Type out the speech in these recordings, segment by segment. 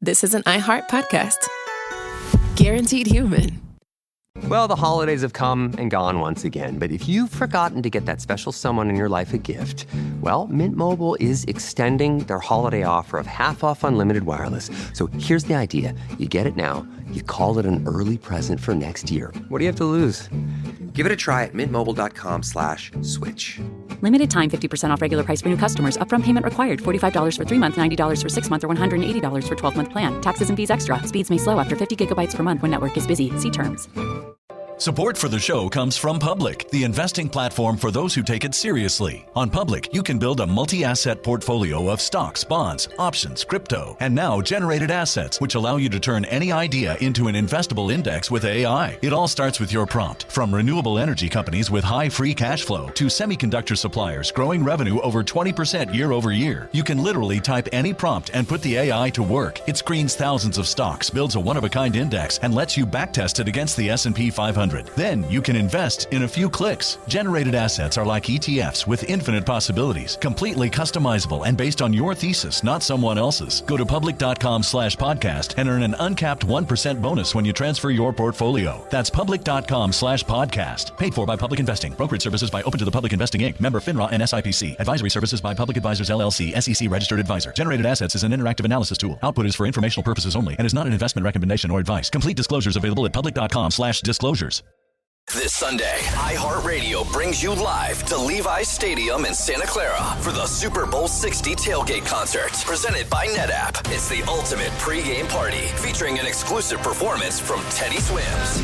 this is an iHeart podcast. Guaranteed human. Well, the holidays have come and gone once again, but if you've forgotten to get that special someone in your life a gift, well, Mint Mobile is extending their holiday offer of half off unlimited wireless. So here's the idea. You get it now. You call it an early present for next year. What do you have to lose? Give it a try at mintmobile.com/switch. Limited time 50% off regular price for new customers. Upfront payment required. $45 for 3 months, $90 for 6 months, or $180 for 12-month plan. Taxes and fees extra. Speeds may slow after 50 gigabytes per month when network is busy. See terms. Support for the show comes from Public, the investing platform for those who take it seriously. On Public, you can build a multi-asset portfolio of stocks, bonds, options, crypto, and now generated assets, which allow you to turn any idea into an investable index with AI. It all starts with your prompt. From renewable energy companies with high free cash flow to semiconductor suppliers growing revenue over 20% year over year. You can literally type any prompt and put the AI to work. It screens thousands of stocks, builds a one-of-a-kind index, and lets you backtest it against the S&P 500. Then you can invest in a few clicks. Generated assets are like ETFs with infinite possibilities, completely customizable and based on your thesis, not someone else's. Go to public.com/podcast and earn an uncapped 1% bonus when you transfer your portfolio. That's public.com/podcast. Paid for by Public Investing. Brokerage services by Open to the Public Investing Inc. Member FINRA and SIPC. Advisory services by Public Advisors LLC, SEC registered advisor. Generated assets is an interactive analysis tool. Output is for informational purposes only and is not an investment recommendation or advice. Complete disclosures available at public.com/disclosures. This Sunday, iHeartRadio brings you live to Levi's Stadium in Santa Clara for the Super Bowl 60 tailgate concert presented by NetApp. It's the ultimate pregame party featuring an exclusive performance from Teddy Swims.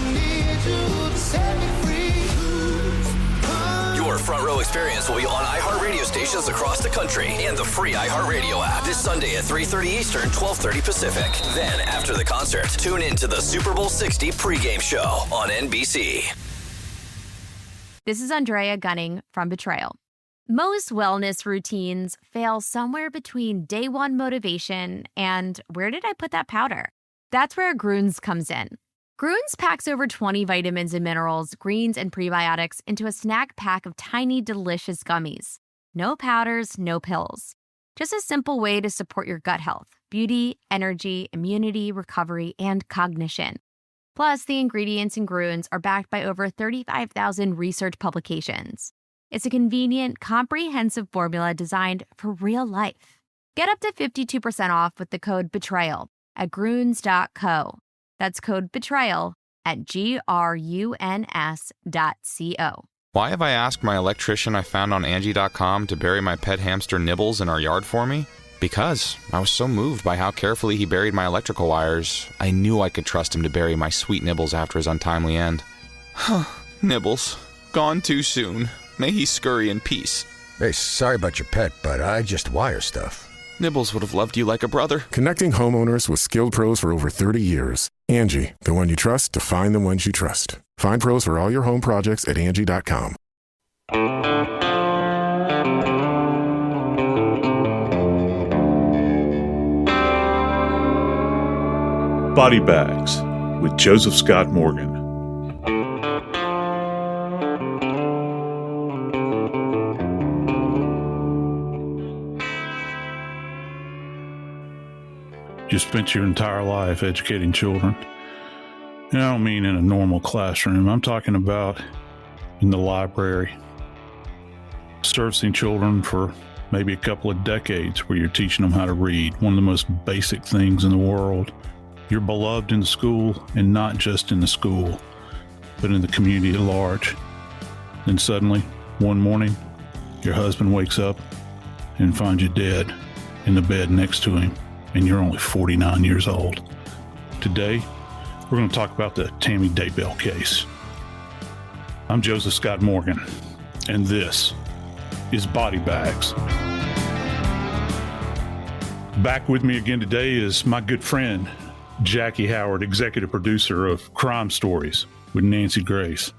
Your front row experience will be on iHeartRadio stations across the country and the free iHeartRadio app this Sunday at 3:30 Eastern, 12:30 Pacific. Then, after the concert, tune in to the Super Bowl 60 pregame show on NBC. This is Andrea Gunning from Betrayal. Most wellness routines fail somewhere between day one motivation and where did I put that powder? That's where Grüns comes in. Grüns packs over 20 vitamins and minerals, greens, and prebiotics into a snack pack of tiny, delicious gummies. No powders, no pills. Just a simple way to support your gut health, beauty, energy, immunity, recovery, and cognition. Plus, the ingredients in Grüns are backed by over 35,000 research publications. It's a convenient, comprehensive formula designed for real life. Get up to 52% off with the code BETRAYAL at Grüns.co. That's code BETRAYAL at GRUNS.co. Why have I asked my electrician I found on Angie.com to bury my pet hamster Nibbles in our yard for me? Because I was so moved by how carefully he buried my electrical wires, I knew I could trust him to bury my sweet Nibbles after his untimely end. Nibbles, gone too soon. May he scurry in peace. Hey, sorry about your pet, but I just wire stuff. Nibbles would have loved you like a brother. Connecting homeowners with skilled pros for over 30 years. Angie, the one you trust to find the ones you trust. Find pros for all your home projects at Angie.com. Body Bags with Joseph Scott Morgan. You spent your entire life educating children. And I don't mean in a normal classroom. I'm talking about in the library. Servicing children for maybe a couple of decades where you're teaching them how to read. One of the most basic things in the world. You're beloved in the school, and not just in the school, but in the community at large. Then suddenly, one morning, your husband wakes up and finds you dead in the bed next to him, and you're only 49 years old. Today, we're going to talk about the Tammy Daybell case. I'm Joseph Scott Morgan, and this is Body Bags. Back with me again today is my good friend, Jackie Howard, executive producer of Crime Stories with Nancy Grace.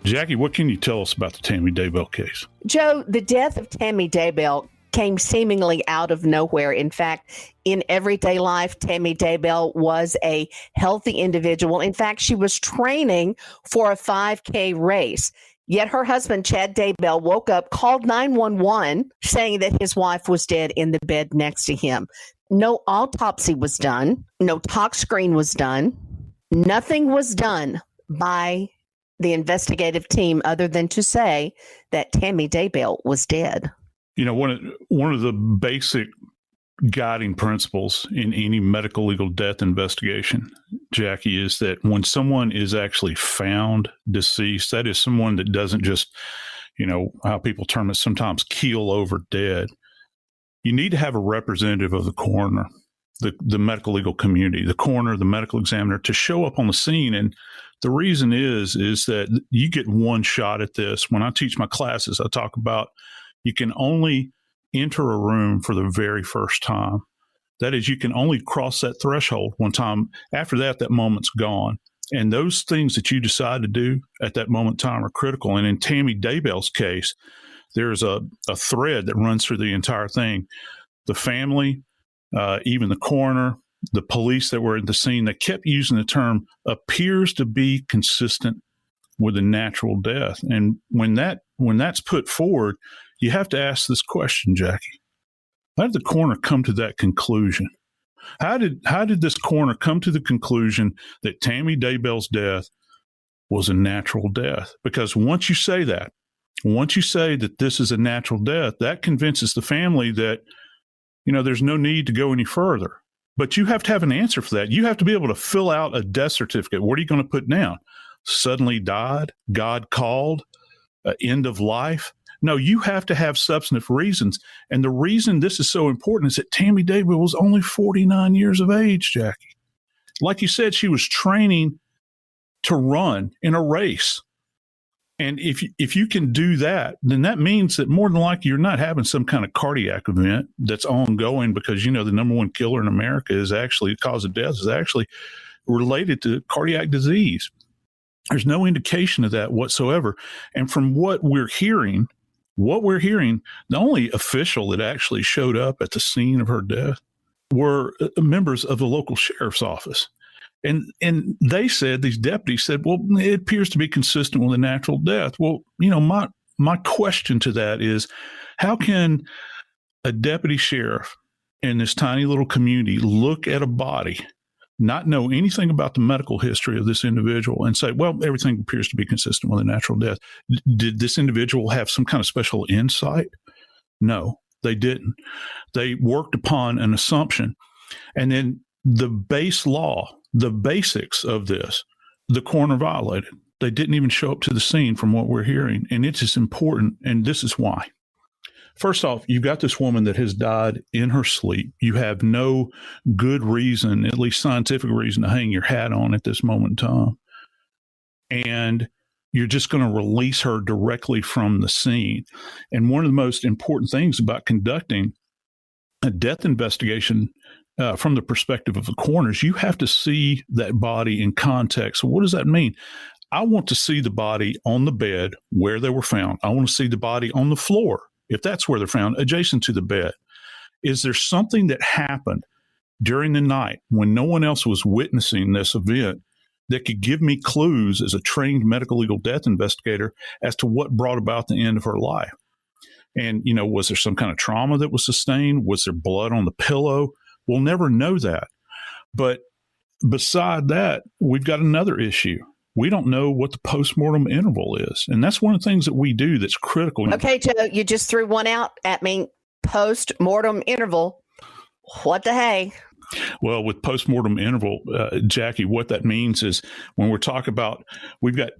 Jackie, what can you tell us about the Tammy Daybell case? Joe, the death of Tammy Daybell came seemingly out of nowhere. In fact, in everyday life, Tammy Daybell was a healthy individual. In fact, she was training for a 5K race. Yet her husband, Chad Daybell, woke up, called 911, saying that his wife was dead in the bed next to him. No autopsy was done. No tox screen was done. Nothing was done by the investigative team other than to say that Tammy Daybell was dead. You know, one of the basic guiding principles in any medical legal death investigation, Jackie, is that when someone is actually found deceased, that is someone that doesn't just, you know, how people term it sometimes, keel over dead. You need to have a representative of the coroner, the medical legal community, the coroner, the medical examiner, to show up on the scene. And the reason is that you get one shot at this. When I teach my classes, I talk about you can only enter a room for the very first time. That is, you can only cross that threshold one time. After that, that moment's gone. And those things that you decide to do at that moment in time are critical. And in Tammy Daybell's case, there's a thread that runs through the entire thing. The family, even the coroner, the police that were at the scene, that kept using the term appears to be consistent with a natural death. And when that's put forward, you have to ask this question, Jackie. How did the coroner come to that conclusion? How did this coroner come to the conclusion that Tammy Daybell's death was a natural death? Because once you say that this is a natural death, that convinces the family that, you know, there's no need to go any further. But you have to have an answer for that. You have to be able to fill out a death certificate. What are you going to put down? Suddenly died, God called, end of life. No, you have to have substantive reasons. And the reason this is so important is that Tammy Daybell was only 49 years of age, Jackie. Like you said, she was training to run in a race. And if you can do that, then that means that more than likely you're not having some kind of cardiac event that's ongoing, because, you know, the number one killer in America is actually, the cause of death is actually related to cardiac disease. There's no indication of that whatsoever. And from what we're hearing, the only official that actually showed up at the scene of her death were members of the local sheriff's office. And they said, these deputies said, well, it appears to be consistent with a natural death. Well, you know, my question to that is, how can a deputy sheriff in this tiny little community look at a body, not know anything about the medical history of this individual, and say, well, everything appears to be consistent with a natural death? Did this individual have some kind of special insight? No, they didn't. They worked upon an assumption. And then the base law, the basics of this, the coroner violated. They didn't even show up to the scene from what we're hearing. And it is important. And this is why. First off, you've got this woman that has died in her sleep. You have no good reason, at least scientific reason, to hang your hat on at this moment in time. And you're just going to release her directly from the scene. And one of the most important things about conducting a death investigation from the perspective of the coroners, you have to see that body in context. So what does that mean? I want to see the body on the bed where they were found. I want to see the body on the floor, if that's where they're found, adjacent to the bed. Is there something that happened during the night when no one else was witnessing this event that could give me clues as a trained medical legal death investigator as to what brought about the end of her life? And, you know, was there some kind of trauma that was sustained? Was there blood on the pillow? We'll never know that. But beside that, we've got another issue. We don't know what the postmortem interval is. And that's one of the things that we do that's critical. Okay, Joe, you just threw one out at me. Postmortem interval. What the hey? Well, with postmortem interval, Jackie, what that means is when we're talking about, we've got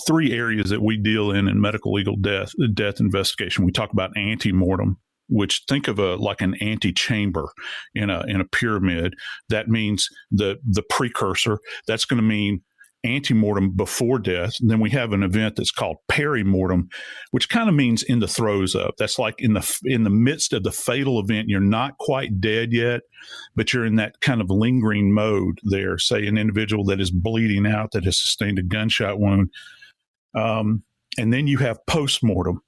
three areas that we deal in medical legal death investigation. We talk about antemortem, which think of like an antechamber in a pyramid. That means the precursor. That's going to mean antemortem before death. And then we have an event that's called perimortem, which kind of means in the throes of. That's like in the midst of the fatal event. You're not quite dead yet, but you're in that kind of lingering mode there. Say an individual that is bleeding out, that has sustained a gunshot wound. And then you have postmortem.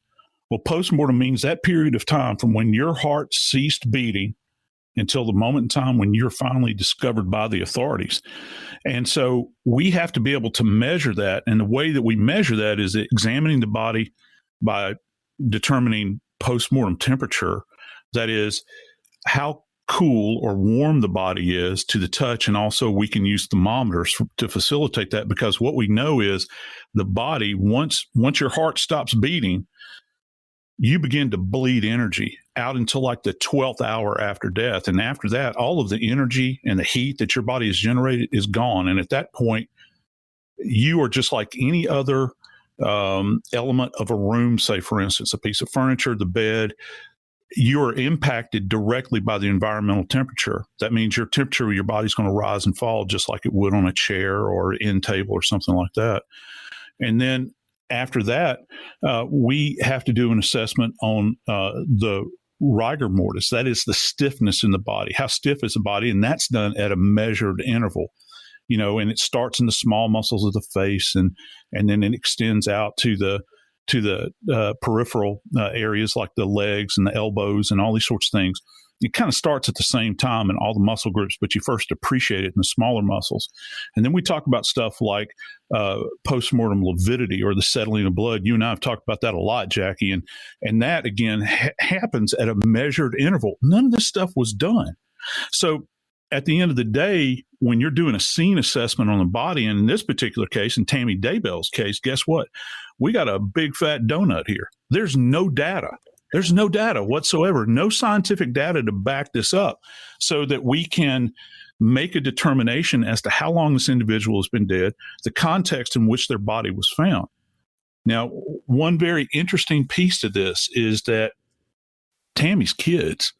Well, postmortem means that period of time from when your heart ceased beating until the moment in time when you're finally discovered by the authorities. And so we have to be able to measure that. And the way that we measure that is examining the body by determining postmortem temperature. That is, how cool or warm the body is to the touch. And also we can use thermometers to facilitate that, because what we know is the body, once your heart stops beating, you begin to bleed energy out until like the 12th hour after death. And after that, all of the energy and the heat that your body has generated is gone. And at that point, you are just like any other element of a room, say, for instance, a piece of furniture, the bed. You are impacted directly by the environmental temperature. That means your temperature of your body's going to rise and fall just like it would on a chair or an end table or something like that. And then after that, we have to do an assessment on the rigor mortis. That is the stiffness in the body. How stiff is the body? And that's done at a measured interval. And it starts in the small muscles of the face, and then it extends out to the peripheral areas like the legs and the elbows and all these sorts of things. It kind of starts at the same time in all the muscle groups, but you first appreciate it in the smaller muscles. And then we talk about stuff like postmortem lividity, or the settling of blood. You and I have talked about that a lot, Jackie. And that, again, happens at a measured interval. None of this stuff was done. So at the end of the day, when you're doing a scene assessment on the body, and in this particular case, in Tammy Daybell's case, guess what? We got a big fat donut here. There's no data. There's no data whatsoever, no scientific data to back this up so that we can make a determination as to how long this individual has been dead, the context in which their body was found. Now, one very interesting piece to this is that Tammy's kids,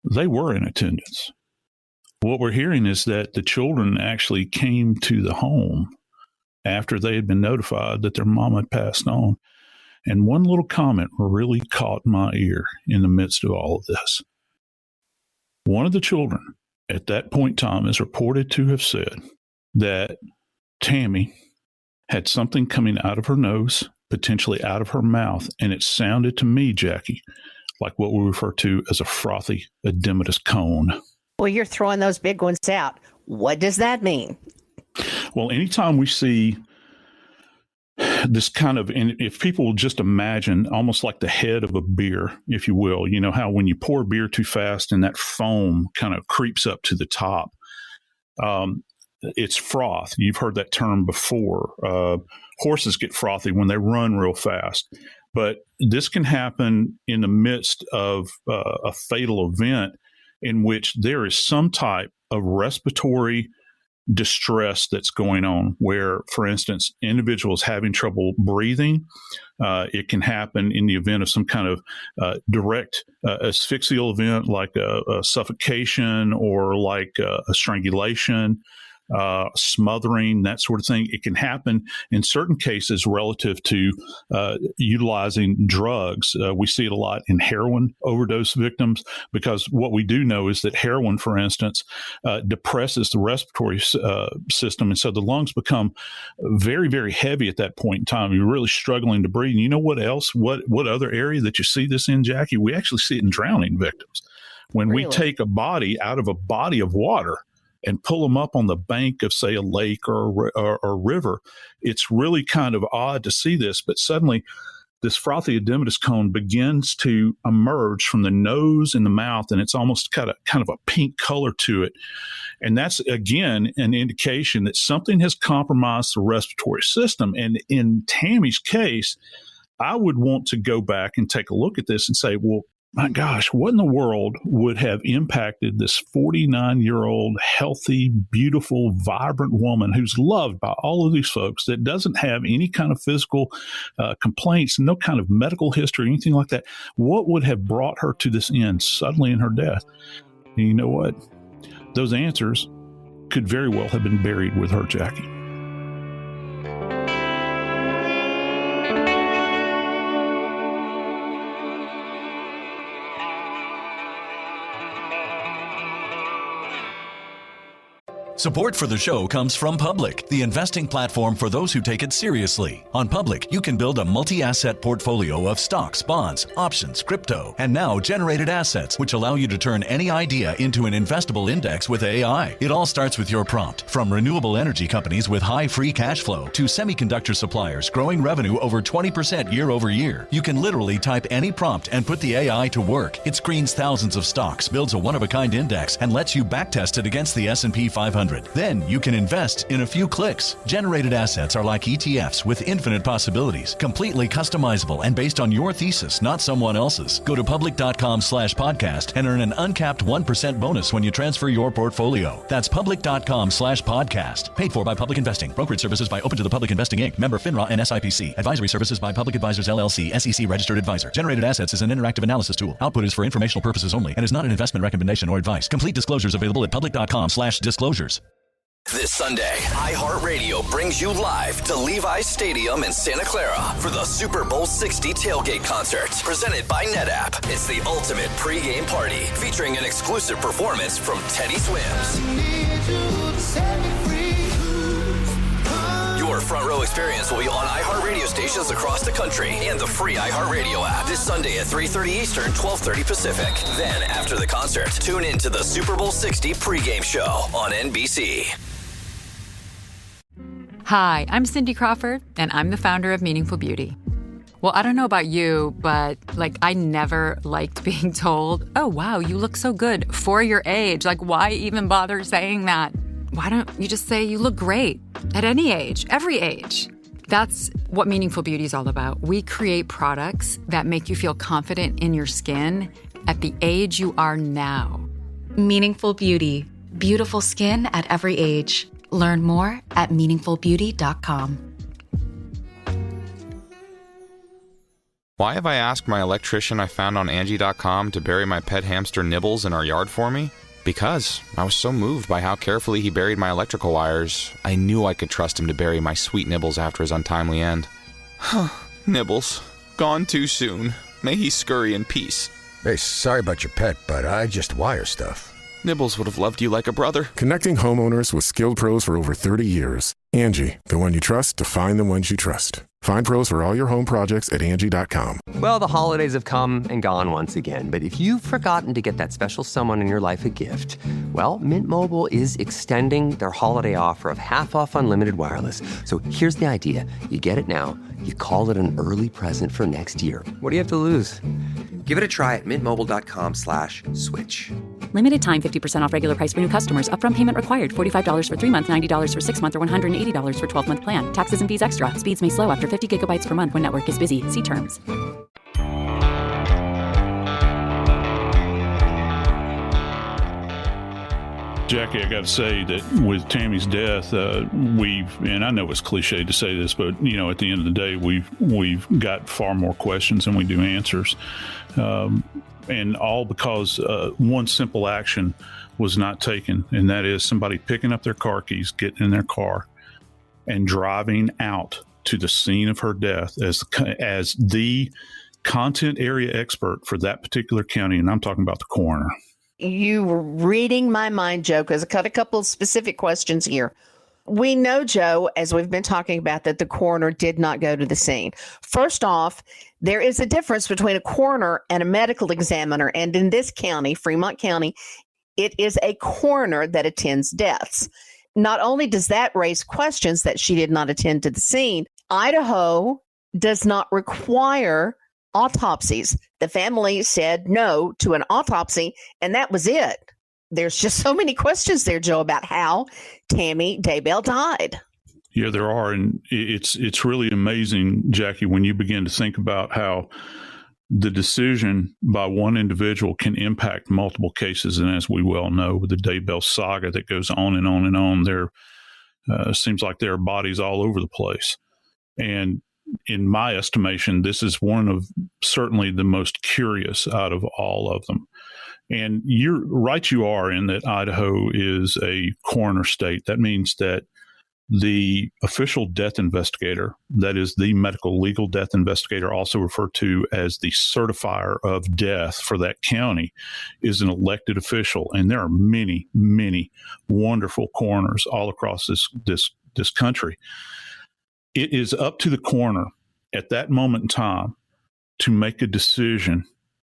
they were in attendance. What we're hearing is that the children actually came to the home after they had been notified that their mom had passed on. And one little comment really caught my ear in the midst of all of this. One of the children at that point in time is reported to have said that Tammy had something coming out of her nose, potentially out of her mouth, and it sounded to me, Jackie, like what we refer to as a frothy edematous cone. Well, you're throwing those big ones out. What does that mean? Well, anytime we see this kind of, and if people will just imagine almost like the head of a beer, if you will, you know how when you pour beer too fast and that foam kind of creeps up to the top, it's froth. You've heard that term before. Horses get frothy when they run real fast. But this can happen in the midst of a fatal event in which there is some type of respiratory distress that's going on, where, for instance, individuals having trouble breathing. It can happen in the event of some kind of direct asphyxial event, like a suffocation or like a strangulation, smothering, that sort of thing. It can happen in certain cases relative to utilizing drugs. We see it a lot in heroin overdose victims, because what we do know is that heroin, for instance, depresses the respiratory system. And so the lungs become very, very heavy at that point in time. You're really struggling to breathe. And you know what else? What other area that you see this in, Jackie? We actually see it in drowning victims. When we take a body out of a body of water and pull them up on the bank of, say, a lake or a river, it's really kind of odd to see this. But suddenly, this frothy edematous cone begins to emerge from the nose and the mouth, and it's almost kind of a pink color to it. And that's, again, an indication that something has compromised the respiratory system. And in Tammy's case, I would want to go back and take a look at this and say, well, my gosh, what in the world would have impacted this 49-year-old, healthy, beautiful, vibrant woman who's loved by all of these folks, that doesn't have any kind of physical complaints, no kind of medical history, anything like that? What would have brought her to this end suddenly in her death? And you know what? Those answers could very well have been buried with her, Jackie. Support for the show comes from Public, the investing platform for those who take it seriously. On Public, you can build a multi-asset portfolio of stocks, bonds, options, crypto, and now generated assets, which allow you to turn any idea into an investable index with AI. It all starts with your prompt. From renewable energy companies with high free cash flow to semiconductor suppliers growing revenue over 20% year over year, you can literally type any prompt and put the AI to work. It screens thousands of stocks, builds a one-of-a-kind index, and lets you backtest it against the S&P 500. Then you can invest in a few clicks. Generated assets are like ETFs with infinite possibilities, completely customizable and based on your thesis, not someone else's. Go to public.com/podcast and earn an uncapped 1% bonus when you transfer your portfolio. That's public.com/podcast. Paid for by Public Investing. Brokerage services by Open to the Public Investing Inc. Member FINRA and SIPC. Advisory services by Public Advisors LLC, SEC registered advisor. Generated assets is an interactive analysis tool. Output is for informational purposes only and is not an investment recommendation or advice. Complete disclosures available at public.com/disclosures. This Sunday, iHeartRadio brings you live to Levi's Stadium in Santa Clara for the Super Bowl 60 tailgate concert, presented by NetApp. It's the ultimate pregame party, featuring an exclusive performance from Teddy Swims. Your front row experience will be on iHeartRadio stations across the country and the free iHeartRadio app this Sunday at 3:30 Eastern, 12:30 Pacific. Then, after the concert, tune in to the Super Bowl 60 pregame show on NBC. Hi, I'm Cindy Crawford, and I'm the founder of Meaningful Beauty. Well, I don't know about you, but I never liked being told, oh, wow, you look so good for your age. Why even bother saying that? Why don't you just say you look great at any age, every age? That's what Meaningful Beauty is all about. We create products that make you feel confident in your skin at the age you are now. Meaningful Beauty. Beautiful skin at every age. Learn more at meaningfulbeauty.com. Why have I asked my electrician I found on Angie.com to bury my pet hamster Nibbles in our yard for me? Because I was so moved by how carefully he buried my electrical wires, I knew I could trust him to bury my sweet Nibbles after his untimely end. Nibbles, gone too soon. May he scurry in peace. Hey, sorry about your pet, but I just wire stuff. Nibbles would have loved you like a brother. Connecting homeowners with skilled pros for over 30 years. Angie, the one you trust to find the ones you trust. Find pros for all your home projects at Angie.com. Well, the holidays have come and gone once again, but if you've forgotten to get that special someone in your life a gift, well, Mint Mobile is extending their holiday offer of half off unlimited wireless. So here's the idea. You get it now. You call it an early present for next year. What do you have to lose? Give it a try at mintmobile.com/switch. Limited time 50% off regular price for new customers. Upfront payment required. $45 for 3 months, $90 for 6 months, or $180 for 12-month plan. Taxes and fees extra. Speeds may slow after 50 gigabytes per month when network is busy. See terms. Jackie, I got to say that with Tammy's death, and I know it's cliche to say this, but at the end of the day, we've got far more questions than we do answers, and all because one simple action was not taken, and that is somebody picking up their car keys, getting in their car, and driving out to the scene of her death as the content area expert for that particular county, and I'm talking about the coroner. You were reading my mind, Joe, because I got a couple of specific questions here. We know, Joe, as we've been talking about, that the coroner did not go to the scene. First off, there is a difference between a coroner and a medical examiner. And in this county, Fremont County, it is a coroner that attends deaths. Not only does that raise questions that she did not attend to the scene, Idaho does not require autopsies. The family said no to an autopsy, and that was it. There's just so many questions there, Joe, about how Tammy Daybell died. Yeah, there are. And it's really amazing, Jackie, when you begin to think about how the decision by one individual can impact multiple cases. And as we well know, with the Daybell saga that goes on and on and on, there seems like there are bodies all over the place. And in my estimation, this is one of certainly the most curious out of all of them. And you're right, you are, in that Idaho is a coroner state. That means that The official death investigator, that is the medical legal death investigator, also referred to as the certifier of death for that county, is an elected official. And there are many, many wonderful coroners all across this country. It is up to the coroner at that moment in time to make a decision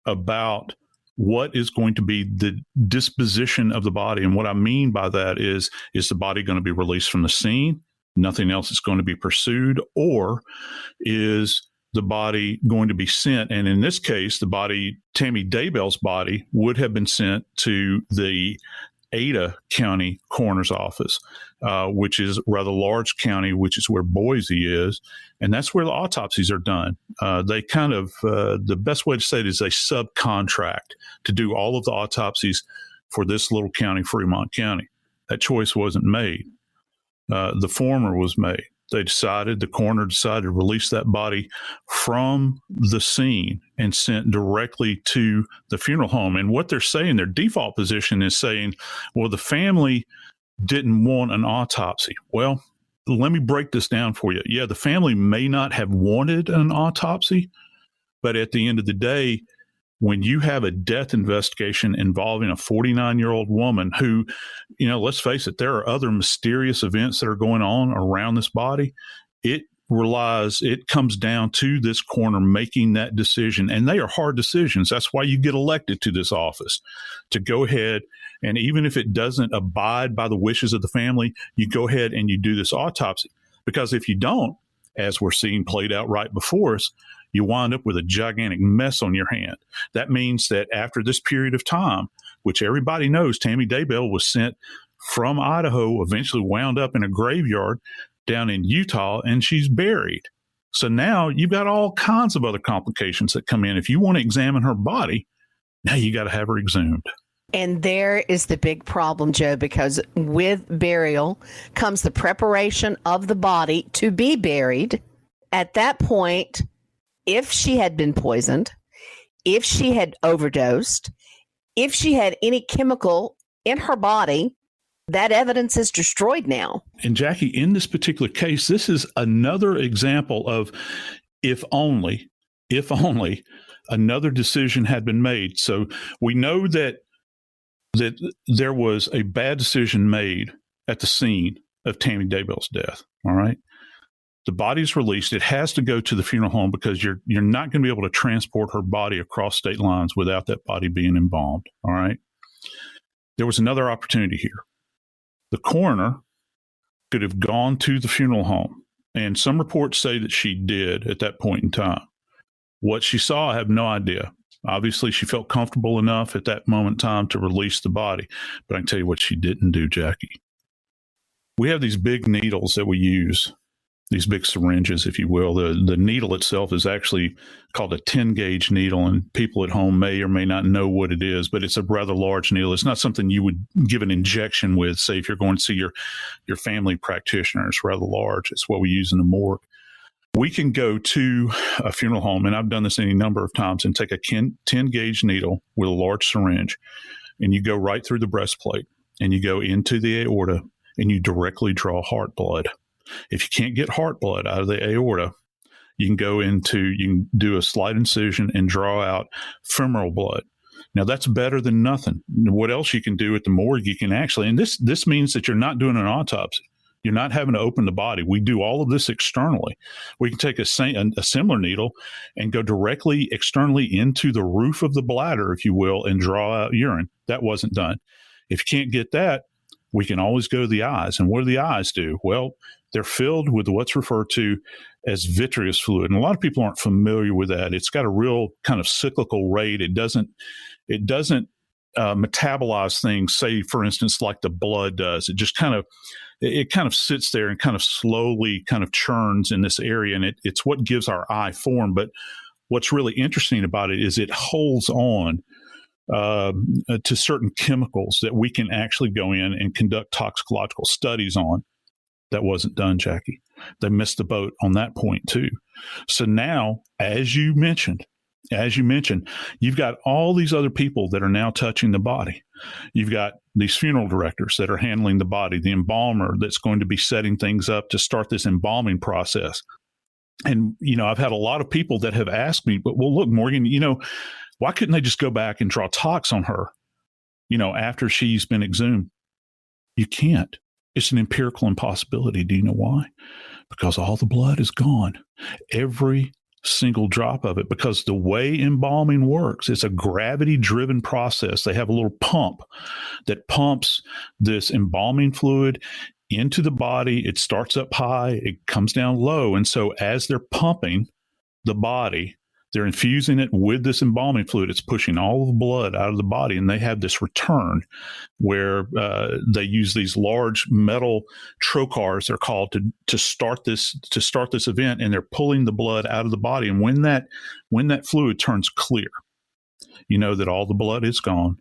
about what is going to be the disposition of the body. And what I mean by that is the body going to be released from the scene? Nothing else is going to be pursued? Or is the body going to be sent? And in this case, the body, Tammy Daybell's body, would have been sent to the Ada County Coroner's Office, which is a rather large county, which is where Boise is. And that's where the autopsies are done. They kind of, the best way to say it is they subcontract to do all of the autopsies for this little county, Fremont County. That choice wasn't made. The former was made. The coroner decided to release that body from the scene and sent directly to the funeral home. And what they're saying, their default position is saying, well, the family didn't want an autopsy. Well, let me break this down for you. Yeah, the family may not have wanted an autopsy, but at the end of the day, when you have a death investigation involving a 49-year-old woman who, let's face it, there are other mysterious events that are going on around this body, it comes down to this coroner making that decision. And they are hard decisions. That's why you get elected to this office, to go ahead. And even if it doesn't abide by the wishes of the family, you go ahead and you do this autopsy. Because if you don't, as we're seeing played out right before us, you wind up with a gigantic mess on your hand. That means that after this period of time, which everybody knows, Tammy Daybell was sent from Idaho, eventually wound up in a graveyard down in Utah, and she's buried. So now you've got all kinds of other complications that come in. If you want to examine her body, now you got to have her exhumed. And there is the big problem, Joe, because with burial comes the preparation of the body to be buried. At that point, if she had been poisoned, if she had overdosed, if she had any chemical in her body, that evidence is destroyed now. And Jackie, in this particular case, this is another example of if only another decision had been made. So we know that there was a bad decision made at the scene of Tammy Daybell's death. All right. The body's released. It has to go to the funeral home because you're not going to be able to transport her body across state lines without that body being embalmed. All right. There was another opportunity here. The coroner could have gone to the funeral home, and some reports say that she did at that point in time. What she saw, I have no idea. Obviously, she felt comfortable enough at that moment in time to release the body. But I can tell you what she didn't do, Jackie. We have these big needles that we use, these big syringes, if you will. The needle itself is actually called a 10-gauge needle, and people at home may or may not know what it is, but it's a rather large needle. It's not something you would give an injection with, say, if you're going to see your family practitioner. It's rather large. It's what we use in the morgue. We can go to a funeral home, and I've done this any number of times, and take a 10-gauge needle with a large syringe, and you go right through the breastplate, and you go into the aorta, and you directly draw heart blood. If you can't get heart blood out of the aorta, you can do a slight incision and draw out femoral blood. Now, that's better than nothing. What else you can do at the morgue? You can actually, and this means that you're not doing an autopsy. You're not having to open the body. We do all of this externally. We can take a similar needle and go directly externally into the roof of the bladder, if you will, and draw out urine. That wasn't done. If you can't get that, we can always go to the eyes. And what do the eyes do? Well, they're filled with what's referred to as vitreous fluid. And a lot of people aren't familiar with that. It's got a real kind of cyclical rate. It doesn't metabolize things, say, for instance, like the blood does. It kind of sits there and kind of slowly kind of churns in this area. And it's what gives our eye form. But what's really interesting about it is it holds on to certain chemicals that we can actually go in and conduct toxicological studies on. That wasn't done, Jackie. They missed the boat on that point too. So now, as you mentioned, as you mentioned, you've got all these other people that are now touching the body. You've got these funeral directors that are handling the body, the embalmer that's going to be setting things up to start this embalming process. And, I've had a lot of people that have asked me, but well, look, Morgan, why couldn't they just go back and draw tox on her, after she's been exhumed? You can't. It's an empirical impossibility. Do you know why? Because all the blood is gone. Every single drop of it, because the way embalming works, it's a gravity-driven process. They have a little pump that pumps this embalming fluid into the body. It starts up high, it comes down low. And so as they're pumping the body, they're infusing it with this embalming fluid. It's pushing all of the blood out of the body, and they have this return where they use these large metal trocars, they're called, to start this event, and they're pulling the blood out of the body. And when that fluid turns clear, you know that all the blood is gone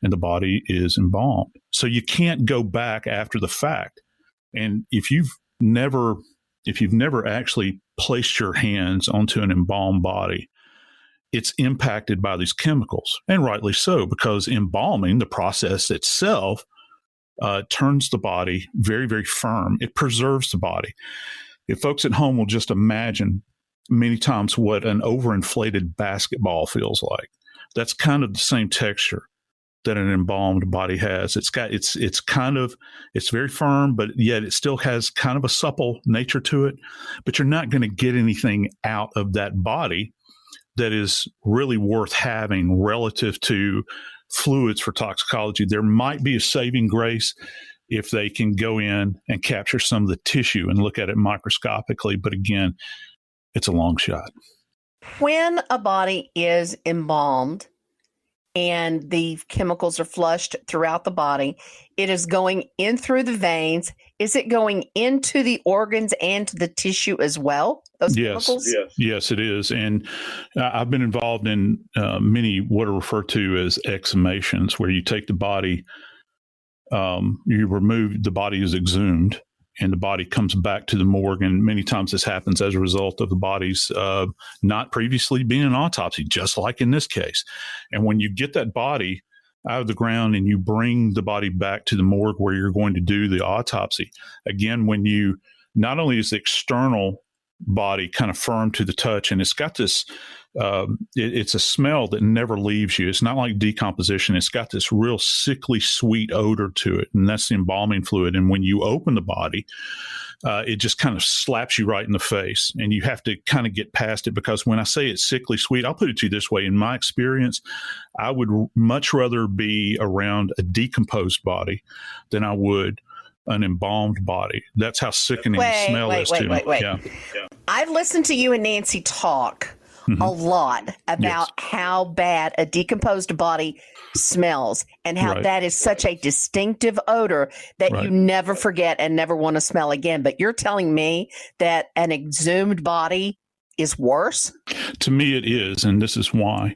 and the body is embalmed. So you can't go back after the fact. And if you've never actually placed your hands onto an embalmed body, it's impacted by these chemicals, and rightly so, because embalming, the process itself, turns the body very, very firm. It preserves the body. If folks at home will just imagine many times what an overinflated basketball feels like, that's kind of the same texture that an embalmed body has. It's very firm, but yet it still has kind of a supple nature to it. But you're not going to get anything out of that body that is really worth having relative to fluids for toxicology. There might be a saving grace if they can go in and capture some of the tissue and look at it microscopically. But again, it's a long shot. When a body is embalmed and the chemicals are flushed throughout the body, it is going in through the veins. Is it going into the organs and to the tissue as well? Those chemicals? Yes, it is. And I've been involved in many what are referred to as exhumations, where you take the body, the body is exhumed, and the body comes back to the morgue. And many times this happens as a result of the body's not previously being an autopsy, just like in this case. And when you get that body out of the ground and you bring the body back to the morgue where you're going to do the autopsy, again, not only is the external body kind of firm to the touch, and it's got this, it's a smell that never leaves you. It's not like decomposition. It's got this real sickly sweet odor to it, and that's the embalming fluid. And when you open the body, it just kind of slaps you right in the face, and you have to kind of get past it, because when I say it's sickly sweet, I'll put it to you this way. In my experience, I would much rather be around a decomposed body than I would an embalmed body. That's how sickening the smell is to me. Yeah. I've listened to you and Nancy talk a lot about how bad a decomposed body smells, and how that is such a distinctive odor that you never forget and never want to smell again. But you're telling me that an exhumed body is worse? To me, it is, and this is why.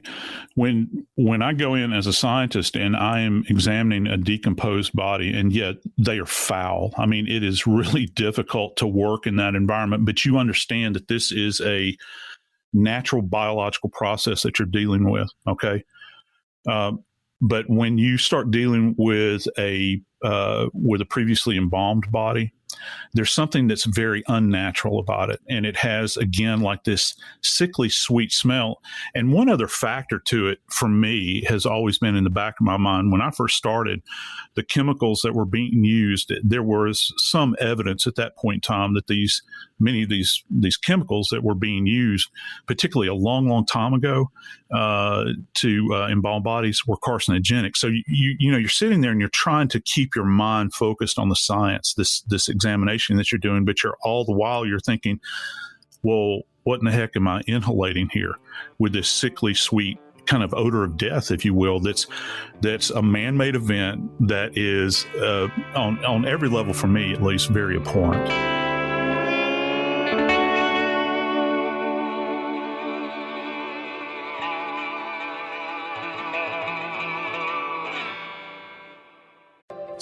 When I go in as a scientist and I am examining a decomposed body, and yet they are foul, I mean, it is really difficult to work in that environment. But you understand that this is a natural biological process that you're dealing with, okay? But when you start dealing with a previously embalmed body, there's something that's very unnatural about it. And it has, again, like this sickly sweet smell. And one other factor to it for me has always been in the back of my mind. When I first started, the chemicals that were being used, there was some evidence at that point in time that many of these chemicals that were being used, particularly a long, long time ago, to embalm bodies, were carcinogenic. So you're sitting there and you're trying to keep your mind focused on the science, this examination that you're doing, but all the while you're thinking, well, what in the heck am I inhalating here with this sickly sweet kind of odor of death, if you will, that's a man-made event that is on every level, for me at least, very abhorrent.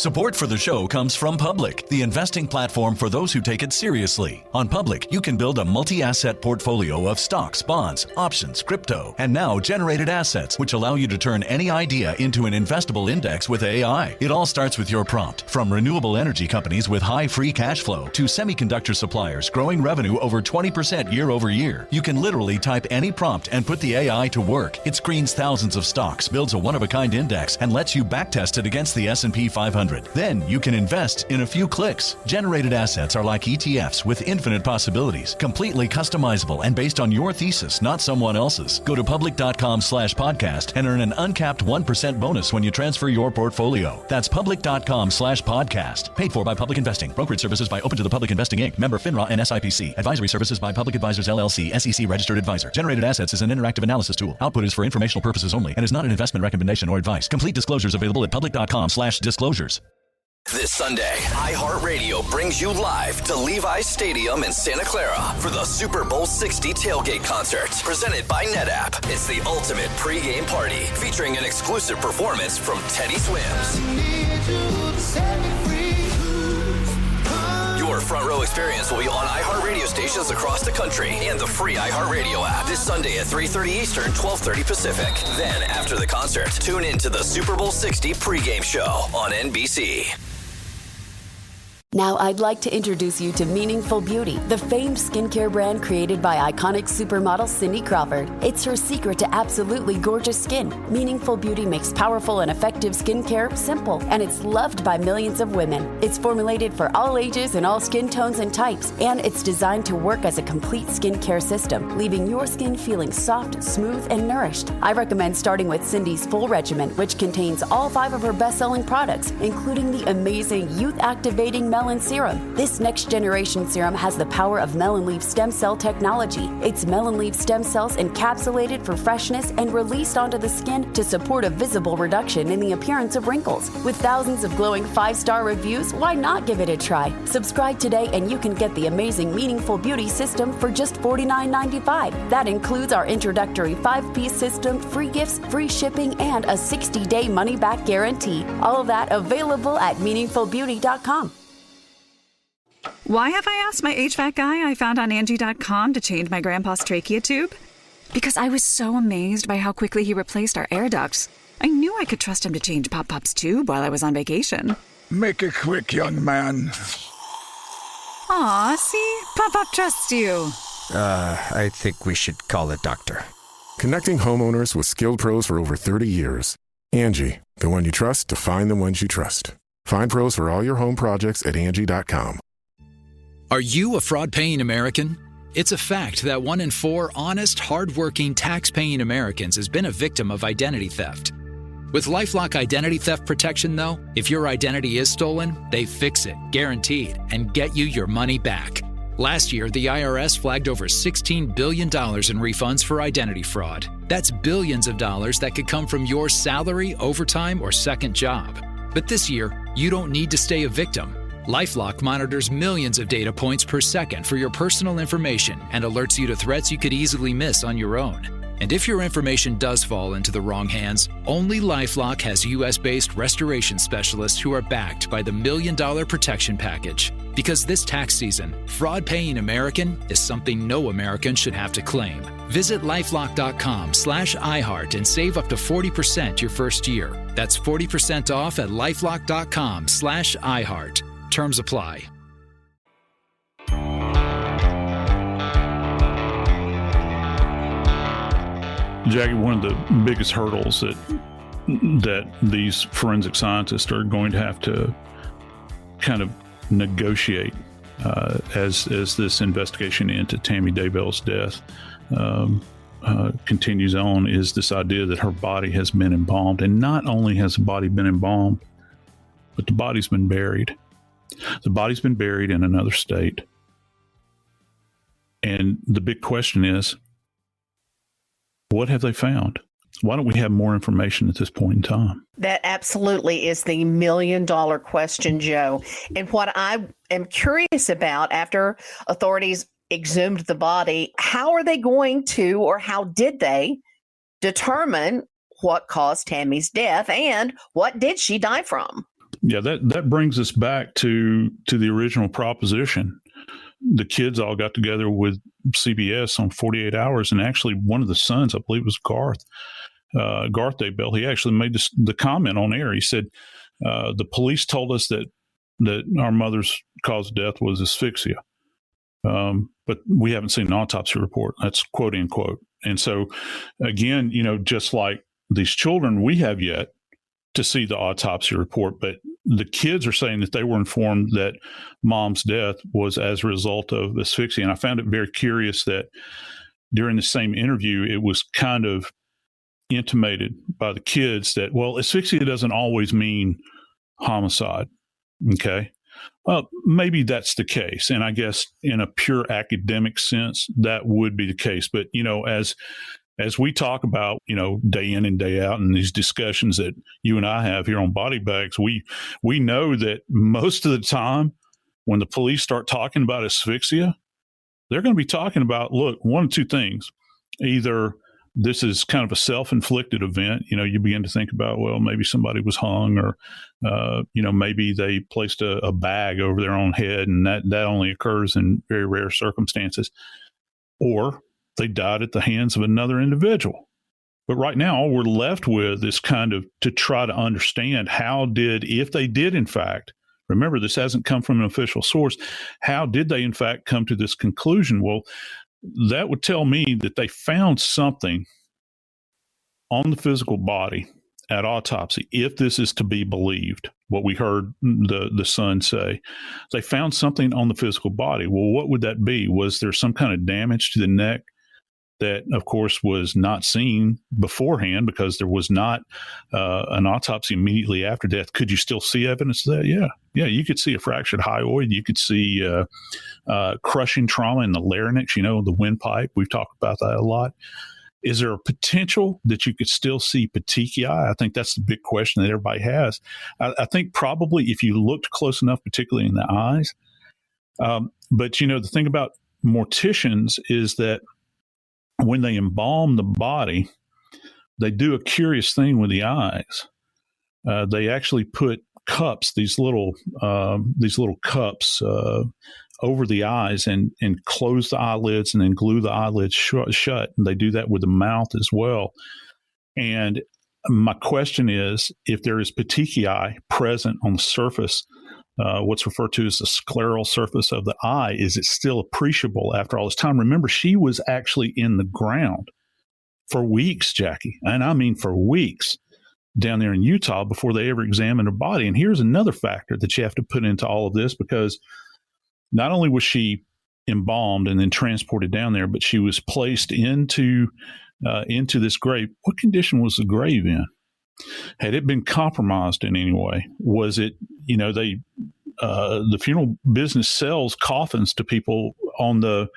Support for the show comes from Public, the investing platform for those who take it seriously. On Public, you can build a multi-asset portfolio of stocks, bonds, options, crypto, and now generated assets, which allow you to turn any idea into an investable index with AI. It all starts with your prompt. From renewable energy companies with high free cash flow to semiconductor suppliers growing revenue over 20% year over year, you can literally type any prompt and put the AI to work. It screens thousands of stocks, builds a one-of-a-kind index, and lets you backtest it against the S&P 500. Then you can invest in a few clicks. Generated assets are like ETFs with infinite possibilities, completely customizable and based on your thesis, not someone else's. Go to public.com/podcast and earn an uncapped 1% bonus when you transfer your portfolio. That's public.com/podcast. Paid for by Public Investing. Brokerage services by Open to the Public Investing Inc. Member FINRA and SIPC. Advisory services by Public Advisors LLC, SEC registered advisor. Generated assets is an interactive analysis tool. Output is for informational purposes only and is not an investment recommendation or advice. Complete disclosures available at public.com/disclosures. This Sunday, iHeartRadio brings you live to Levi's Stadium in Santa Clara for the Super Bowl 60 tailgate concert, presented by NetApp. It's the ultimate pregame party, featuring an exclusive performance from Teddy Swims. Your front row experience will be on iHeartRadio stations across the country and the free iHeartRadio app this Sunday at 3:30 Eastern, 12:30 Pacific. Then, after the concert, tune in to the Super Bowl 60 pregame show on NBC. Now I'd like to introduce you to Meaningful Beauty, the famed skincare brand created by iconic supermodel Cindy Crawford. It's her secret to absolutely gorgeous skin. Meaningful Beauty makes powerful and effective skincare simple, and it's loved by millions of women. It's formulated for all ages and all skin tones and types, and it's designed to work as a complete skincare system, leaving your skin feeling soft, smooth, and nourished. I recommend starting with Cindy's full regimen, which contains all 5 of her best-selling products, including the amazing youth-activating melon serum. This next-generation serum has the power of melon leaf stem cell technology. It's melon leaf stem cells encapsulated for freshness and released onto the skin to support a visible reduction in the appearance of wrinkles. With thousands of glowing 5-star reviews, why not give it a try? Subscribe today and you can get the amazing Meaningful Beauty system for just $49.95. That includes our introductory 5-piece system, free gifts, free shipping, and a 60-day money-back guarantee. All of that available at meaningfulbeauty.com. Why have I asked my HVAC guy I found on Angie.com to change my grandpa's trachea tube? Because I was so amazed by how quickly he replaced our air ducts. I knew I could trust him to change Pop-Pop's tube while I was on vacation. Make it quick, young man. Aw, see? Pop-Pop trusts you. I think we should call a doctor. Connecting homeowners with skilled pros for over 30 years. Angie, the one you trust to find the ones you trust. Find pros for all your home projects at Angie.com. Are you a fraud-paying American? It's a fact that 1 in 4 honest, hard-working, tax-paying Americans has been a victim of identity theft. With LifeLock Identity Theft Protection, though, if your identity is stolen, they fix it, guaranteed, and get you your money back. Last year, the IRS flagged over $16 billion in refunds for identity fraud. That's billions of dollars that could come from your salary, overtime, or second job. But this year, you don't need to stay a victim. LifeLock monitors millions of data points per second for your personal information and alerts you to threats you could easily miss on your own. And if your information does fall into the wrong hands, only LifeLock has U.S.-based restoration specialists who are backed by the $1 Million Protection Package. Because this tax season, fraud-paying American is something no American should have to claim. Visit LifeLock.com/iHeart and save up to 40% your first year. That's 40% off at LifeLock.com/iHeart. Terms apply. Jackie, one of the biggest hurdles that these forensic scientists are going to have to kind of negotiate as this investigation into Tammy Daybell's death continues on is this idea that her body has been embalmed. And not only has the body been embalmed, but the body's been buried. The body's been buried in another state. And the big question is, what have they found? Why don't we have more information at this point in time? That absolutely is the $1 million question, Joe. And what I am curious about, after authorities exhumed the body, how are they going to, or how did they determine what caused Tammy's death and what did she die from? Yeah, that brings us back to the original proposition. The kids all got together with CBS on 48 Hours, and actually one of the sons, I believe it was Garth Daybell, he actually made the comment on air. He said, the police told us that our mother's cause of death was asphyxia, but we haven't seen an autopsy report. That's quote unquote. And so, again, just like these children, we have yet to see the autopsy report, but the kids are saying that they were informed that mom's death was as a result of asphyxia. And I found it very curious that during the same interview, it was kind of intimated by the kids that, well, asphyxia doesn't always mean homicide. Okay. Well, maybe that's the case. And I guess in a pure academic sense, that would be the case. But, as we talk about, day in and day out in these discussions that you and I have here on Body Bags, we know that most of the time when the police start talking about asphyxia, they're going to be talking about, look, one of two things. Either this is kind of a self-inflicted event. You begin to think about, well, maybe somebody was hung, or, maybe they placed a bag over their own head, and that only occurs in very rare circumstances. Or they died at the hands of another individual. But right now, all we're left with is kind of to try to understand if they did, in fact, remember, this hasn't come from an official source, how did they, in fact, come to this conclusion? Well, that would tell me that they found something on the physical body at autopsy, if this is to be believed, what we heard the son say. They found something on the physical body. Well, what would that be? Was there some kind of damage to the neck that, of course, was not seen beforehand because there was not an autopsy immediately after death? Could you still see evidence of that? Yeah, you could see a fractured hyoid. You could see crushing trauma in the larynx, the windpipe. We've talked about that a lot. Is there a potential that you could still see petechiae? I think that's the big question that everybody has. I think probably if you looked close enough, particularly in the eyes. But, the thing about morticians is that when they embalm the body, they do a curious thing with the eyes. They actually put cups, these little cups over the eyes and close the eyelids and then glue the eyelids shut. And they do that with the mouth as well. And my question is, if there is petechiae present on the surface, what's referred to as the scleral surface of the eye, is it still appreciable after all this time? Remember, she was actually in the ground for weeks, Jackie. And I mean for weeks down there in Utah before they ever examined her body. And here's another factor that you have to put into all of this, because not only was she embalmed and then transported down there, but she was placed into this grave. What condition was the grave in? Had it been compromised in any way? Was it, the funeral business sells coffins to people on the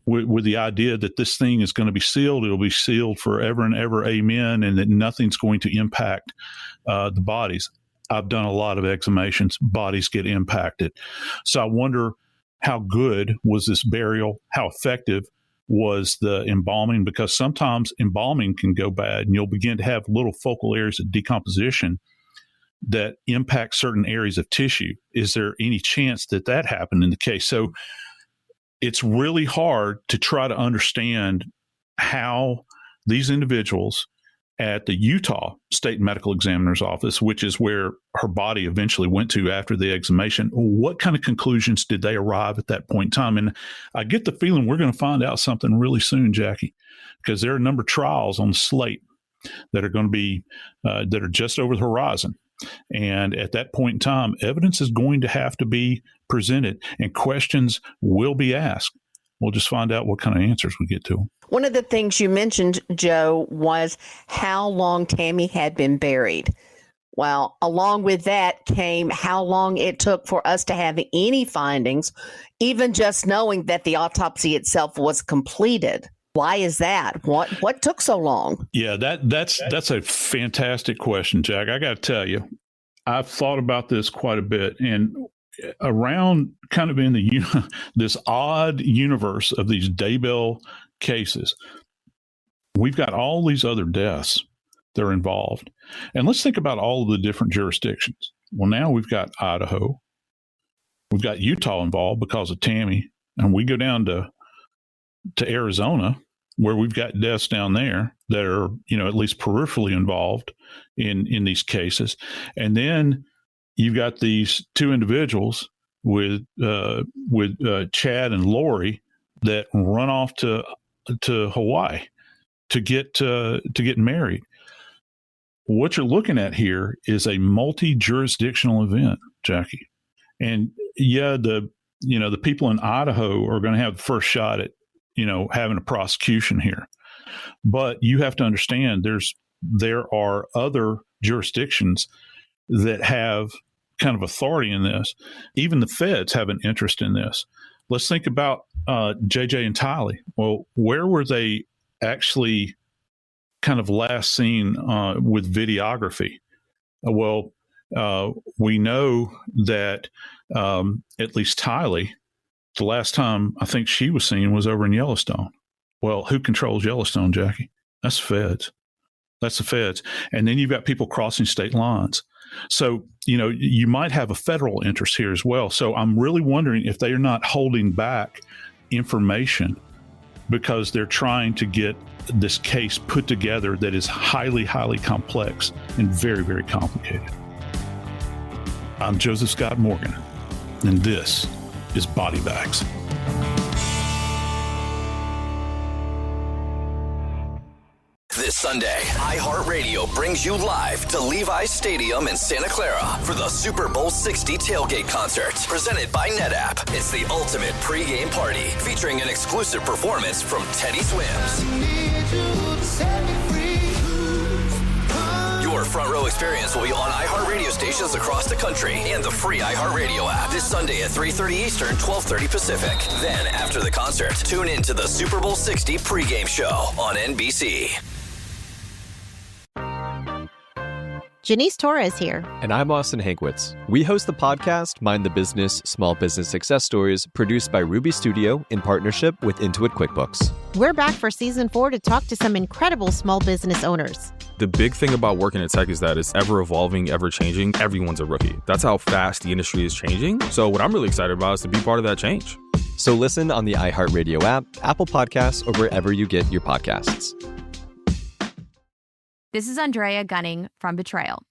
with the idea that this thing is going to be sealed. It'll be sealed forever and ever, amen, and that nothing's going to impact the bodies. I've done a lot of exhumations. Bodies get impacted. So I wonder, how good was this burial? How effective was the embalming? Because sometimes embalming can go bad, and you'll begin to have little focal areas of decomposition that impact certain areas of tissue. Is there any chance that happened in the case? So it's really hard to try to understand how these individuals at the Utah State Medical Examiner's Office, which is where her body eventually went to after the exhumation, what kind of conclusions did they arrive at that point in time? And I get the feeling we're going to find out something really soon, Jackie, because there are a number of trials on the slate that are going to be, that are just over the horizon. And at that point in time, evidence is going to have to be presented and questions will be asked. We'll just find out what kind of answers we get to them. One of the things you mentioned, Joe, was how long Tammy had been buried. Well, along with that came how long it took for us to have any findings, even just knowing that the autopsy itself was completed. Why is that? What took so long? Yeah, that's a fantastic question, Jack. I got to tell you, I've thought about this quite a bit, and around kind of in the this odd universe of these Daybell cases, we've got all these other deaths that are involved. And let's think about all of the different jurisdictions. Well, now we've got Idaho. We've got Utah involved because of Tammy. And we go down to Arizona, where we've got deaths down there that are, at least peripherally involved in these cases. And then you've got these two individuals with Chad and Lori that run off to Hawaii to get married. What you're looking at here is a multi-jurisdictional event, Jackie. And the people in Idaho are going to have the first shot at, having a prosecution here. But you have to understand there are other jurisdictions that have kind of authority in this. Even the feds have an interest in this. Let's think about JJ and Tylee. Well, where were they actually kind of last seen with videography? Well, we know that at least Tylee, the last time I think she was seen was over in Yellowstone. Well, who controls Yellowstone, Jackie? That's the feds. That's the feds. And then you've got people crossing state lines. So, you might have a federal interest here as well. So I'm really wondering if they are not holding back information because they're trying to get this case put together that is highly, highly complex and very, very complicated. I'm Joseph Scott Morgan, and this is Body Bags. This Sunday, iHeartRadio brings you live to Levi's Stadium in Santa Clara for the Super Bowl 60 tailgate concert, presented by NetApp. It's the ultimate pregame party, featuring an exclusive performance from Teddy Swims. Your front row experience will be on iHeartRadio stations across the country and the free iHeartRadio app this Sunday at 3:30 Eastern, 12:30 Pacific. Then, after the concert, tune in to the Super Bowl 60 pregame show on NBC. Janice Torres here. And I'm Austin Hankwitz. We host the podcast Mind the Business, Small Business Success Stories, produced by Ruby Studio in partnership with Intuit QuickBooks. We're back for season 4 to talk to some incredible small business owners. The big thing about working in tech is that it's ever evolving, ever changing. Everyone's a rookie. That's how fast the industry is changing. So what I'm really excited about is to be part of that change. So listen on the iHeartRadio app, Apple Podcasts, or wherever you get your podcasts. This is Andrea Gunning from Betrayal.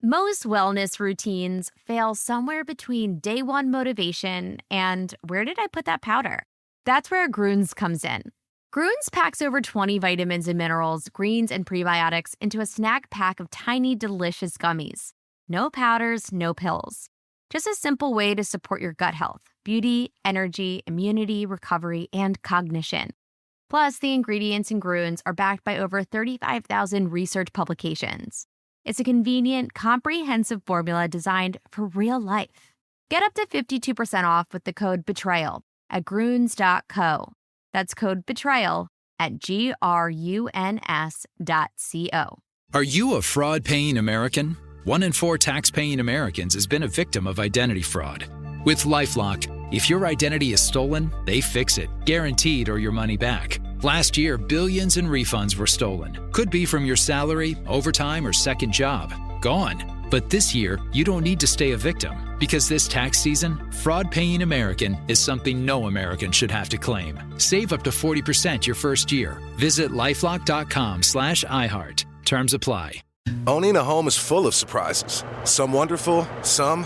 Most wellness routines fail somewhere between day one motivation and where did I put that powder? That's where Grüns comes in. Grüns packs over 20 vitamins and minerals, greens, and prebiotics into a snack pack of tiny, delicious gummies. No powders, no pills. Just a simple way to support your gut health, beauty, energy, immunity, recovery, and cognition. Plus, the ingredients in Grüns are backed by over 35,000 research publications. It's a convenient, comprehensive formula designed for real life. Get up to 52% off with the code BETRAYAL at Grüns.co. That's code BETRAYAL at GRUNS.co. Are you a fraud-paying American? 1 in 4 tax-paying Americans has been a victim of identity fraud. With LifeLock, if your identity is stolen, they fix it, guaranteed, or your money back. Last year, billions in refunds were stolen. Could be from your salary, overtime, or second job. Gone. But this year, you don't need to stay a victim, because this tax season, fraud-paying American is something no American should have to claim. Save up to 40% your first year. Visit lifelock.com/iHeart. Terms apply. Owning a home is full of surprises. Some wonderful, some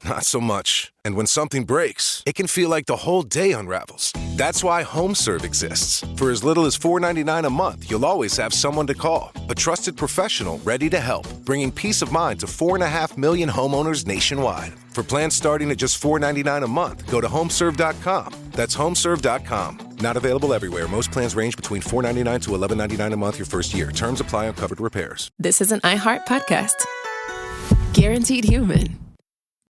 not so much. And when something breaks, it can feel like the whole day unravels. That's why HomeServe exists. For as little as $4.99 a month, you'll always have someone to call. A trusted professional ready to help, bringing peace of mind to 4.5 million homeowners nationwide. For plans starting at just $4.99 a month, go to HomeServe.com. That's HomeServe.com. Not available everywhere. Most plans range between $4.99 to $11.99 a month your first year. Terms apply on covered repairs. This is an iHeart podcast. Guaranteed human.